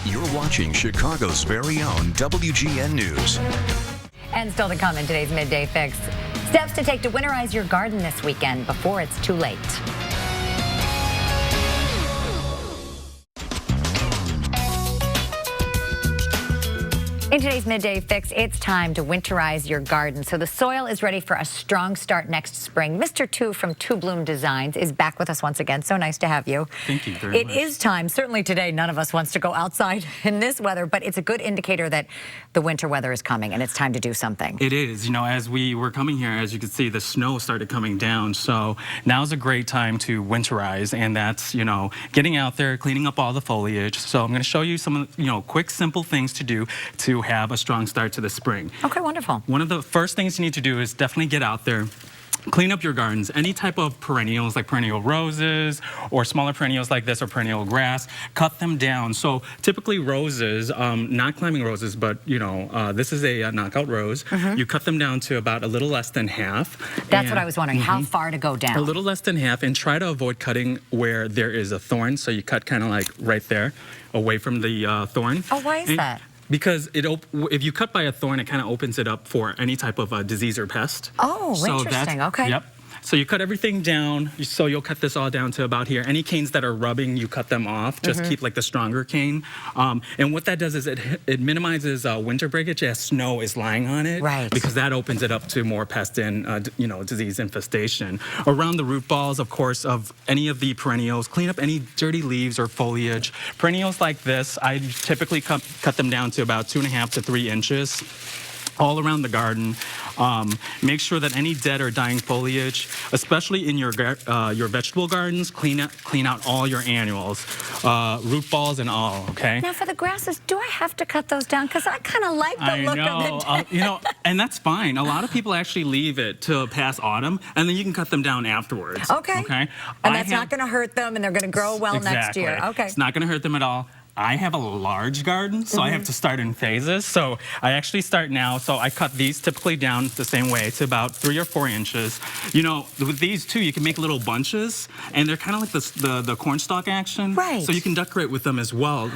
You're watching Chicago's very own WGN News. And still to come in today's Midday Fix. Steps to take to winterize your garden this weekend before it's too late. In today's Midday Fix, it's time to winterize your garden. So the soil is ready for a strong start next spring. Mr. Two from Two Bloom Designs is back with us once again. So nice to have you. Thank you very much. It is time. Certainly today, none of us wants to go outside in this weather, but it's a good indicator that the winter weather is coming and it's time to do something. It is. You know, as we were coming here, as you can see, the snow started coming down. So now's a great time to winterize, and that's, you know, getting out there, cleaning up all the foliage. So I'm going to show you some, quick, simple things to do to have a strong start to the spring. Okay, wonderful. One of the first things you need to do is definitely get out there, clean up your gardens. Any type of perennials like perennial roses or smaller perennials like this or perennial grass, cut them down. So typically roses, not climbing roses, but this is a knockout rose. You cut them down to about a little less than half. That's what I was wondering, how far to go down? A little less than half, and try to avoid cutting where there is a thorn. So you cut kind of like right there, away from the thorn. Oh, why is that? Because if you cut by a thorn, it kind of opens it up for any type of disease or pest. Oh, so interesting. Okay. Yep. So you cut everything down. So you'll cut this all down to about here. Any canes that are rubbing, you cut them off. Just keep like the stronger cane. And what that does is it minimizes winter breakage as snow is lying on it. Right. Because that opens it up to more pest and disease infestation. Around the root balls, of course, of any of the perennials, clean up any dirty leaves or foliage. Perennials like this, I typically cut them down to about 2.5 to 3 inches. All around the garden. Make sure that any dead or dying foliage, especially in your vegetable gardens, clean out all your annuals, root balls and all. Okay. Now for the grasses, do I have to cut those down? Because I kind of like the look of it. And that's fine. A lot of people actually leave it till past autumn, and then you can cut them down afterwards. Okay. Okay. And that's not going to hurt them, and they're going to grow well next year. Okay. It's not going to hurt them at all. I have a large garden, so I have to start in phases. So I actually start now. So I cut these typically down the same way to about 3 or 4 inches. With these too, you can make little bunches, and they're kind of like the cornstalk action. Right. So you can decorate with them as well.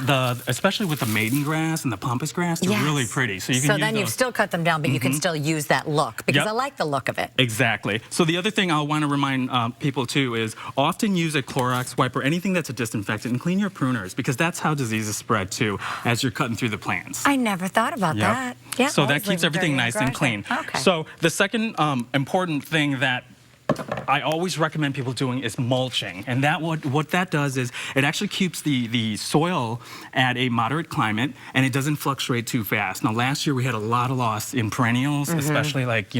Especially with the maiden grass and the pampas grass, they're really pretty. So you can. So then you've still cut them down, but you can still use that look because I like the look of it. Exactly. So the other thing I'll want to remind people too is often use a Clorox wipe or anything that's a disinfectant and clean your pruners, because that's how diseases spread too as you're cutting through the plants. I never thought about that. Yeah, so that keeps everything nice and clean. Okay. So the second important thing that I always recommend people doing is mulching, and what that does is it actually keeps the soil at a moderate climate, and it doesn't fluctuate too fast. Now last year we had a lot of loss in perennials, especially like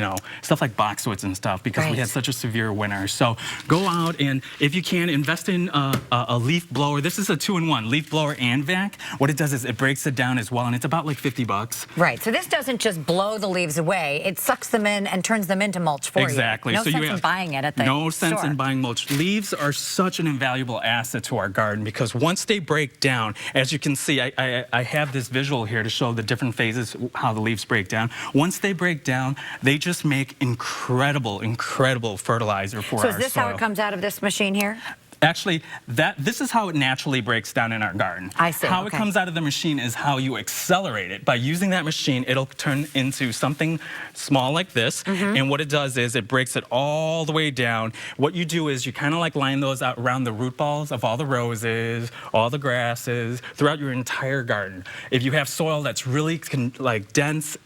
stuff like boxwoods and stuff, because we had such a severe winter. So go out and if you can invest in a leaf blower. This is a 2-in-1 leaf blower and vac. What it does is it breaks it down as well, and it's about like $50. Right. So this doesn't just blow the leaves away; it sucks them in and turns them into mulch for you. Exactly. No so sense in buying it at the No sense store. in buying mulch. Leaves are such an invaluable asset to our garden, because once they break down, as you can see, I have this visual here to show the different phases, how the leaves break down. Once they break down, they just make incredible fertilizer for our soil. So is this how it comes out of this machine here? Actually, this is how it naturally breaks down in our garden. I see. How it comes out of the machine is how you accelerate it. By using that machine, it'll turn into something small like this. And what it does is it breaks it all the way down. What you do is you kind of like line those out around the root balls of all the roses, all the grasses, throughout your entire garden. If you have soil that's really dense,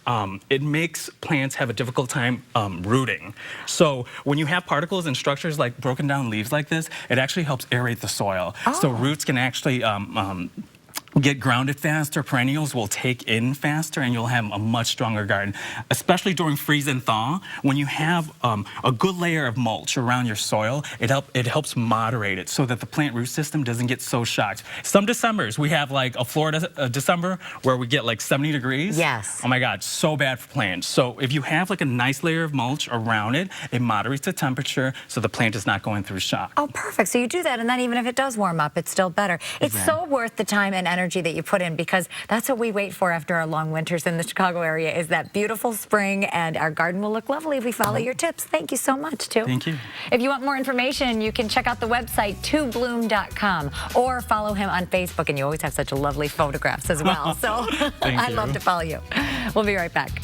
it makes plants have a difficult time rooting. So when you have particles and structures like broken down leaves like this, it actually helps aerate the soil. So roots can actually get grounded faster, perennials will take in faster, and you'll have a much stronger garden. Especially during freeze and thaw, when you have a good layer of mulch around your soil, it helps moderate it so that the plant root system doesn't get so shocked. Some Decembers, we have like a Florida December where we get like 70 degrees. Yes. Oh my God, so bad for plants. So if you have like a nice layer of mulch around it, it moderates the temperature so the plant is not going through shock. Oh, perfect. So you do that, and then even if it does warm up, it's still better. It's so worth the time and energy energy that you put in, because that's what we wait for after our long winters in the Chicago area, is that beautiful spring, and our garden will look lovely if we follow your tips. Thank you so much, Tu. Thank you. If you want more information, you can check out the website, tubloom.com, or follow him on Facebook, and you always have such lovely photographs as well. So I'd love to follow you. We'll be right back.